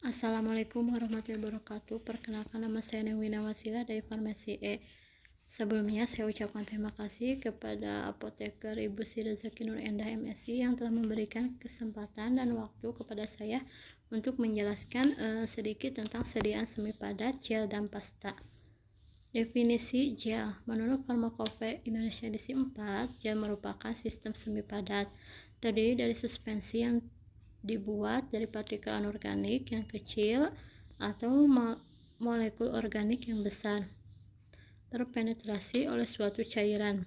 Assalamualaikum warahmatullahi wabarakatuh. Perkenalkan, nama saya Newina Wasila dari Farmasi E. Sebelumnya saya ucapkan terima kasih kepada apoteker Ibu Sri Rezeki Nur Endah MSI yang telah memberikan kesempatan dan waktu kepada saya untuk menjelaskan sedikit tentang sediaan semi padat, gel dan pasta. Definisi gel. Menurut Farmakope Indonesia edisi 4, gel merupakan sistem semi padat terdiri dari suspensi yang dibuat dari partikel anorganik yang kecil atau molekul organik yang besar terpenetrasi oleh suatu cairan.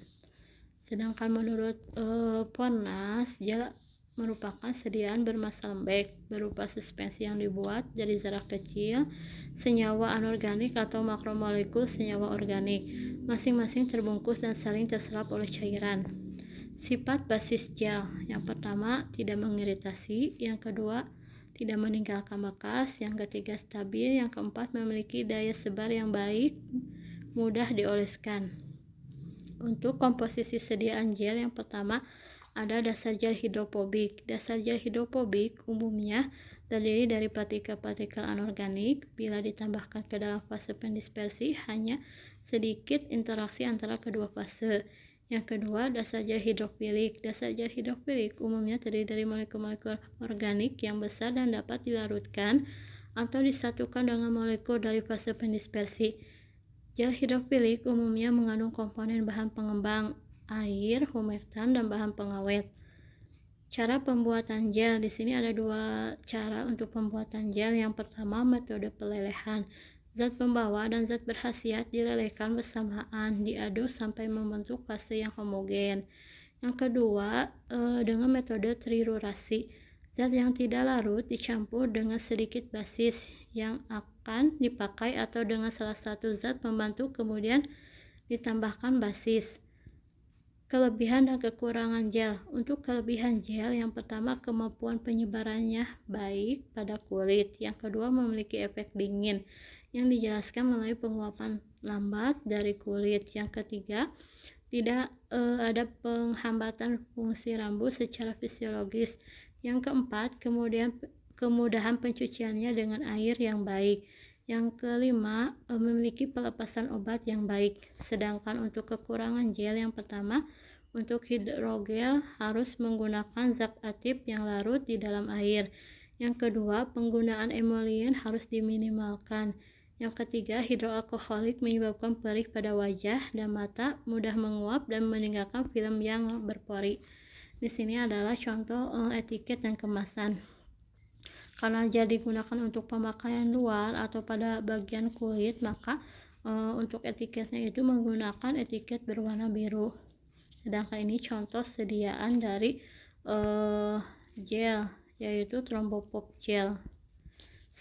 Sedangkan menurut Fornas, gel merupakan sediaan bermassa lembek berupa suspensi yang dibuat dari zarah kecil, senyawa anorganik atau makromolekul senyawa organik, masing-masing terbungkus dan saling terserap oleh cairan. Sifat basis gel: yang pertama, tidak mengiritasi; yang kedua, tidak meninggalkan bekas; yang ketiga, stabil; yang keempat, memiliki daya sebar yang baik, mudah dioleskan. Untuk komposisi sediaan gel, yang pertama ada dasar gel hidrofobik. Dasar gel hidrofobik umumnya terdiri dari partikel-partikel anorganik. Bila ditambahkan ke dalam fase pendispersi, hanya sedikit interaksi antara kedua fase. Yang kedua, dasar gel hidrofilik. Dasar gel hidrofilik umumnya terdiri dari molekul-molekul organik yang besar dan dapat dilarutkan atau disatukan dengan molekul dari fase pendispersi. Gel hidrofilik umumnya mengandung komponen bahan pengembang, air, humektan, dan bahan pengawet. Cara pembuatan gel. Di sini ada dua cara untuk pembuatan gel. Yang pertama, metode pelelehan. Zat pembawa dan zat berkhasiat dilelehkan bersamaan, diaduk sampai membentuk fase yang homogen. Yang kedua, dengan metode trirurasi. Zat yang tidak larut dicampur dengan sedikit basis yang akan dipakai atau dengan salah satu zat pembantu kemudian ditambahkan basis. Kelebihan dan kekurangan gel. Untuk kelebihan gel, yang pertama, kemampuan penyebarannya baik pada kulit. Yang kedua, memiliki efek dingin yang dijelaskan melalui penguapan lambat dari kulit. Yang ketiga, tidak ada penghambatan fungsi rambut secara fisiologis. Yang keempat, kemudahan pencuciannya dengan air yang baik. Yang kelima, memiliki pelepasan obat yang baik. Sedangkan untuk kekurangan gel, yang pertama, untuk hidrogel harus menggunakan zat aktif yang larut di dalam air. Yang kedua, penggunaan emulien harus diminimalkan. Yang ketiga, hidroalkoholik menyebabkan perih pada wajah dan mata, mudah menguap dan meninggalkan film yang berpori. Di sini adalah contoh etiket dan kemasan. Karena gel digunakan untuk pemakaian luar atau pada bagian kulit, maka untuk etiketnya itu menggunakan etiket berwarna biru. Sedangkan ini contoh sediaan dari gel, yaitu Thrombopop gel.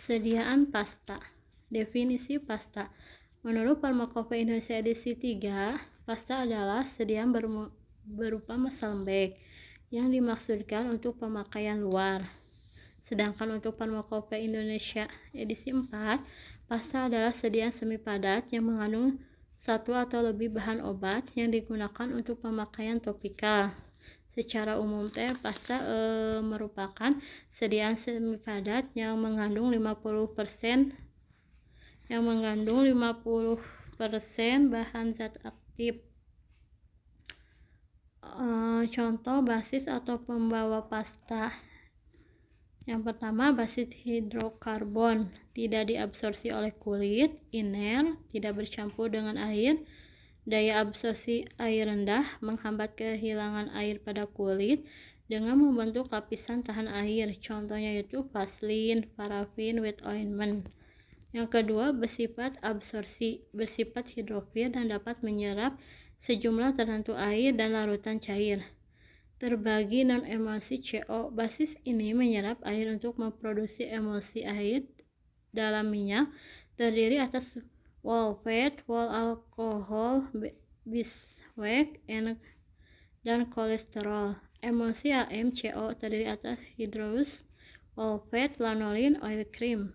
Sediaan pasta. Definisi pasta. Menurut Farmakope Indonesia edisi 3, pasta adalah sediaan berupa massa lembek yang dimaksudkan untuk pemakaian luar. Sedangkan untuk Farmakope Indonesia edisi 4, pasta adalah sediaan semi padat yang mengandung satu atau lebih bahan obat yang digunakan untuk pemakaian topikal. Secara umum, pasta merupakan sediaan semi padat yang mengandung 50% bahan zat aktif. Contoh basis atau pembawa pasta. Yang pertama, basis hidrokarbon, tidak diabsorpsi oleh kulit, iner, tidak bercampur dengan air, daya absorpsi air rendah, menghambat kehilangan air pada kulit dengan membentuk lapisan tahan air. Contohnya yaitu vaselin, parafin, wet ointment. Yang kedua, bersifat absorpsi, bersifat hidrofil dan dapat menyerap sejumlah tertentu air dan larutan cair. Terbagi non-emulsi CO. Basis ini menyerap air untuk memproduksi emulsi air dalam minyak, terdiri atas wall fat, wall alkohol, beeswax, dan kolesterol. Emulsi AMCO terdiri atas hydrous, wall fat, lanolin, oil cream.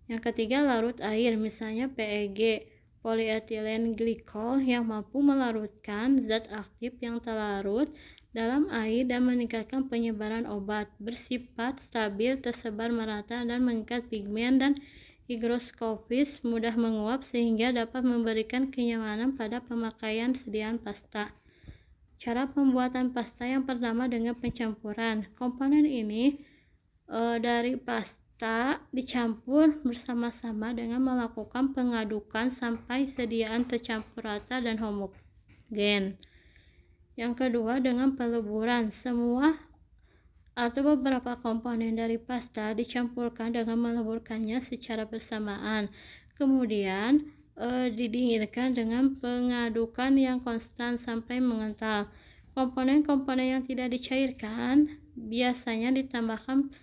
Yang ketiga, larut air, misalnya PEG, polyethylene glycol, yang mampu melarutkan zat aktif yang terlarut dalam air dan meningkatkan penyebaran obat, bersifat stabil, tersebar merata, dan mengikat pigmen dan higroskopis, mudah menguap sehingga dapat memberikan kenyamanan pada pemakaian sediaan pasta. Cara pembuatan pasta yang pertama dengan pencampuran. Komponen ini dari pasta dicampur bersama-sama dengan melakukan pengadukan sampai sediaan tercampur rata dan homogen. Yang kedua dengan peleburan. Semua atau beberapa komponen dari pasta dicampurkan dengan meleburkannya secara bersamaan. Kemudian didinginkan dengan pengadukan yang konstan sampai mengental. Komponen-komponen yang tidak dicairkan biasanya ditambahkan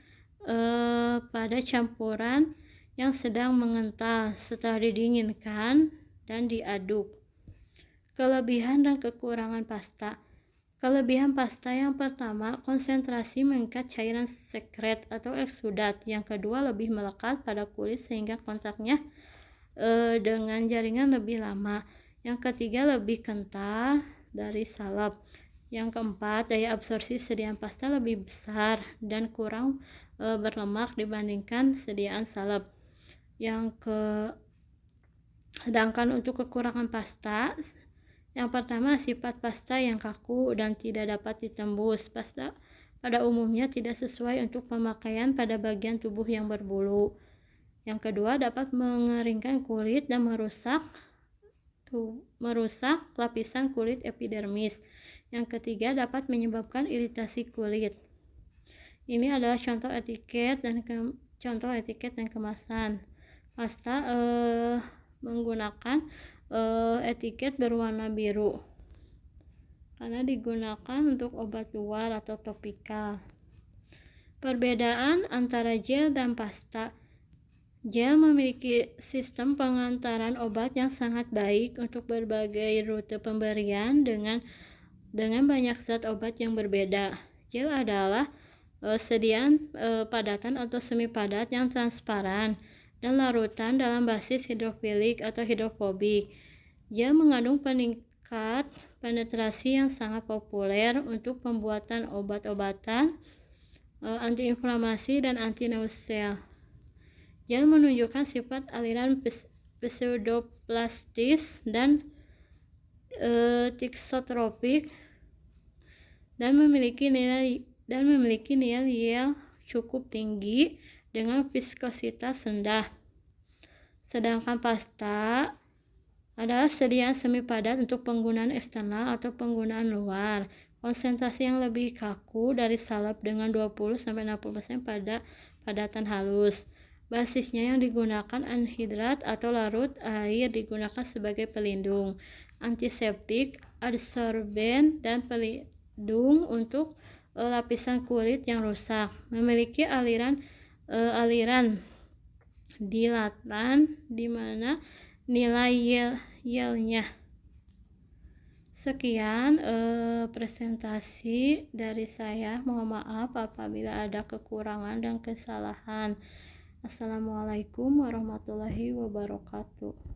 pada campuran yang sedang mengental setelah didinginkan dan diaduk. Kelebihan dan kekurangan pasta. Kelebihan pasta yang pertama, konsentrasi mengikat cairan sekret atau eksudat. Yang kedua, lebih melekat pada kulit sehingga kontaknya dengan jaringan lebih lama. Yang ketiga, lebih kental dari salep. Yang keempat, daya absorpsi sediaan pasta lebih besar dan kurang berlemak dibandingkan sediaan salep. Sedangkan untuk kekurangan pasta, yang pertama, sifat pasta yang kaku dan tidak dapat ditembus. Pasta pada umumnya tidak sesuai untuk pemakaian pada bagian tubuh yang berbulu. Yang kedua, dapat mengeringkan kulit dan merusak lapisan kulit epidermis. Yang ketiga, dapat menyebabkan iritasi kulit. Ini adalah contoh etiket dan kemasan. Pasta menggunakan etiket berwarna biru karena digunakan untuk obat luar atau topikal. Perbedaan antara gel dan pasta. Gel memiliki sistem pengantaran obat yang sangat baik untuk berbagai rute pemberian dengan banyak zat obat yang berbeda. Gel adalah sediaan padatan atau semi padat yang transparan dan larutan dalam basis hidrofilik atau hidrofobik. Gel mengandung peningkat penetrasi yang sangat populer untuk pembuatan obat-obatan antiinflamasi dan anti-nausea. Gel menunjukkan sifat aliran pseudoplastis dan tiksotropik dan memiliki nilai Yel cukup tinggi dengan viskositas rendah. Sedangkan pasta adalah sediaan semi padat untuk penggunaan eksternal atau penggunaan luar. Konsentrasi yang lebih kaku dari salep dengan 20-60% pada padatan halus. Basisnya yang digunakan anhidrat atau larut air digunakan sebagai pelindung, antiseptik, adsorben, dan pelindung untuk lapisan kulit yang rusak. Memiliki aliran dilatan di mana nilai Yelnya. Sekian presentasi dari saya. Mohon maaf apabila ada kekurangan dan kesalahan. Assalamualaikum warahmatullahi wabarakatuh.